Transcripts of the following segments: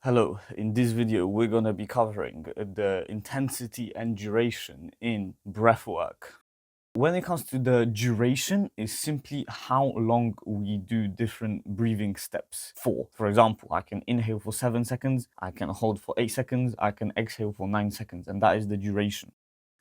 Hello, in this video we're going to be covering the intensity and duration in breathwork. When it comes to the duration, is simply how long we do different breathing steps for. For example, I can inhale for 7 seconds, I can hold for 8 seconds, I can exhale for 9 seconds, and that is the duration.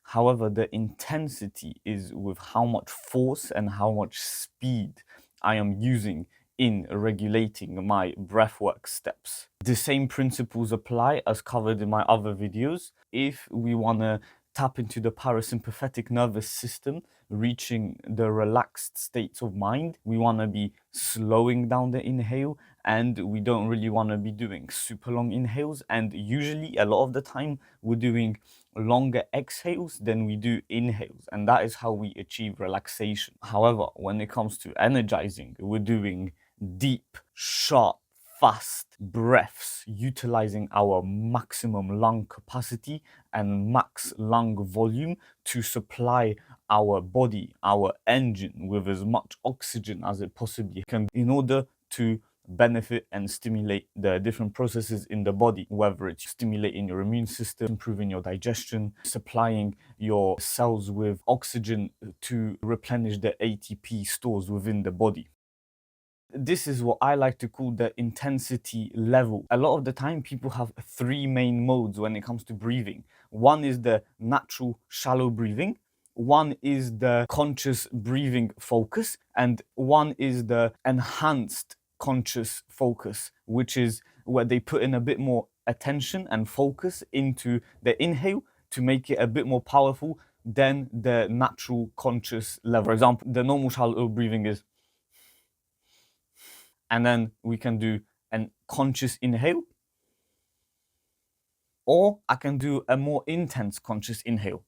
However, the intensity is with how much force and how much speed I am using in regulating my breathwork steps. The same principles apply as covered in my other videos. If we want to tap into the parasympathetic nervous system, reaching the relaxed states of mind, we want to be slowing down the inhale, and we don't really want to be doing super long inhales, and usually a lot of the time we're doing longer exhales than we do inhales, and that is how we achieve relaxation. However, when it comes to energizing, we're doing deep, sharp, fast breaths, utilizing our maximum lung capacity and max lung volume to supply our body, our engine, with as much oxygen as it possibly can in order to benefit and stimulate the different processes in the body, whether it's stimulating your immune system, improving your digestion, supplying your cells with oxygen to replenish the ATP stores within the body. This is what I like to call the intensity level. A lot of the time, people have three main modes when it comes to breathing. One is the natural shallow breathing, one is the conscious breathing focus, and one is the enhanced conscious focus, which is where they put in a bit more attention and focus into the inhale to make it a bit more powerful than the natural conscious level. For example, the normal shallow breathing is, and then we can do an conscious inhale, or I can do a more intense conscious inhale.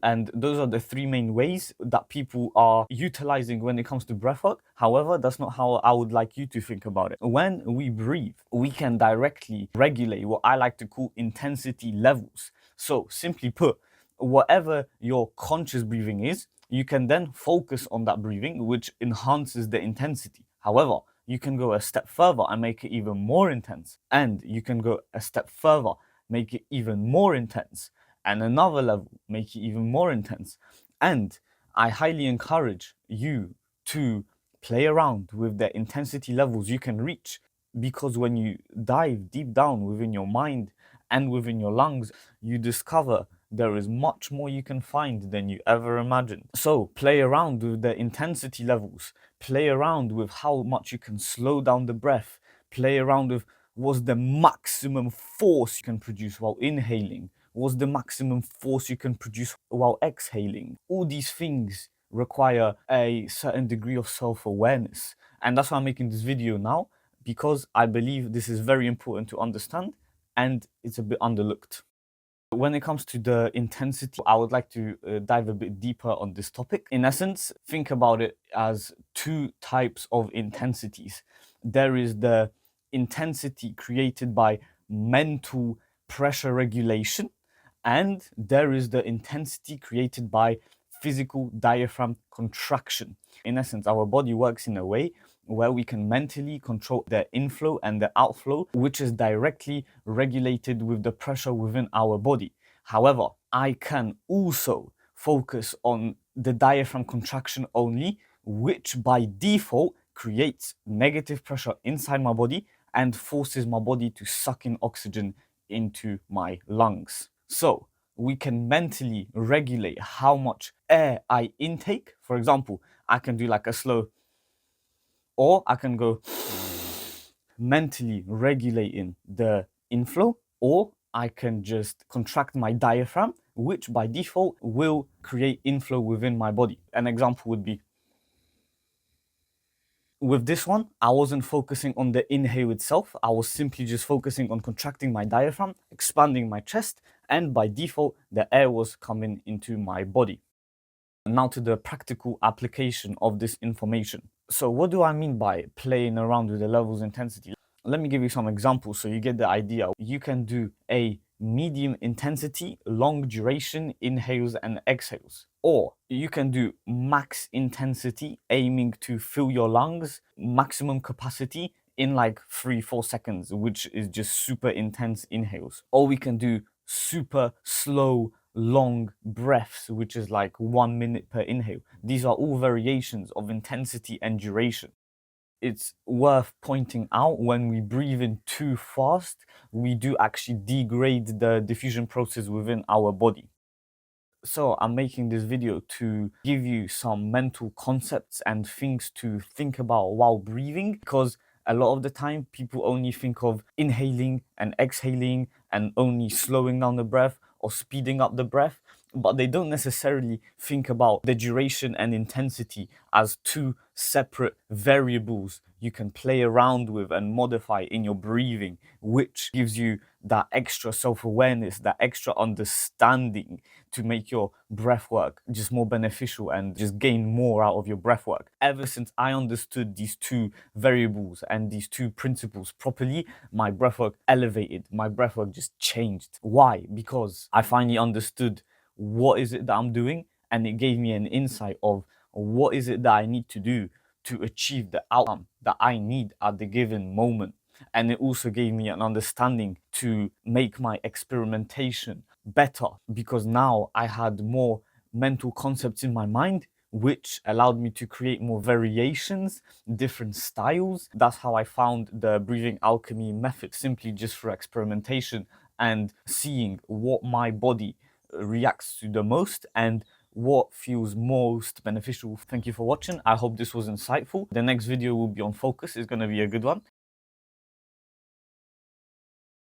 And those are the three main ways that people are utilizing when it comes to breathwork. However, that's not how I would like you to think about it. When we breathe, we can directly regulate what I like to call intensity levels. So simply put, whatever your conscious breathing is, you can then focus on that breathing, which enhances the intensity. However, you can go a step further and make it even more intense. And you can go a step further, make it even more intense. And another level, make it even more intense. And I highly encourage you to play around with the intensity levels you can reach, because when you dive deep down within your mind and within your lungs, you discover there is much more you can find than you ever imagined. So play around with the intensity levels, play around with how much you can slow down the breath, play around with what's the maximum force you can produce while inhaling, what's the maximum force you can produce while exhaling. All these things require a certain degree of self-awareness, and that's why I'm making this video now, because I believe this is very important to understand and it's a bit underlooked. When it comes to the intensity, I would like to dive a bit deeper on this topic. In essence, think about it as two types of intensities. There is the intensity created by mental pressure regulation, and there is the intensity created by physical diaphragm contraction. In essence, our body works in a way where we can mentally control the inflow and the outflow, which is directly regulated with the pressure within our body. However, I can also focus on the diaphragm contraction only, which by default creates negative pressure inside my body and forces my body to suck in oxygen into my lungs. So we can mentally regulate how much air I intake. For example, I can do like a slow, or I can go mentally regulating the inflow, or I can just contract my diaphragm, which by default will create inflow within my body. An example would be, with this one, I wasn't focusing on the inhale itself. I was simply just focusing on contracting my diaphragm, expanding my chest, and by default, the air was coming into my body. Now to the practical application of this information. So what do I mean by playing around with the levels of intensity? Let me give you some examples so you get the idea. You can do a medium intensity, long duration inhales and exhales. Or you can do max intensity, aiming to fill your lungs, maximum capacity, in like 3-4 seconds, which is just super intense inhales. Or we can do super slow, long breaths, which is like 1 minute per inhale. These are all variations of intensity and duration. It's worth pointing out, when we breathe in too fast, we do actually degrade the diffusion process within our body. So I'm making this video to give you some mental concepts and things to think about while breathing, because a lot of the time people only think of inhaling and exhaling and only slowing down the breath or speeding up the breath, but they don't necessarily think about the duration and intensity as two separate variables you can play around with and modify in your breathing, which gives you that extra self-awareness, that extra understanding to make your breath work just more beneficial and just gain more out of your breath work. Ever since I understood these two variables and these two principles properly, my breath work elevated, my breath work just changed. Why? Because I finally understood what is it that I'm doing, and it gave me an insight of what is it that I need to do to achieve the outcome that I need at the given moment. And it also gave me an understanding to make my experimentation better, because now I had more mental concepts in my mind, which allowed me to create more variations, different styles. That's how I found the breathing alchemy method, simply just through experimentation and seeing what my body reacts to the most and what feels most beneficial. Thank you for watching. I hope this was insightful. The next video will be on focus. It's going to be a good one.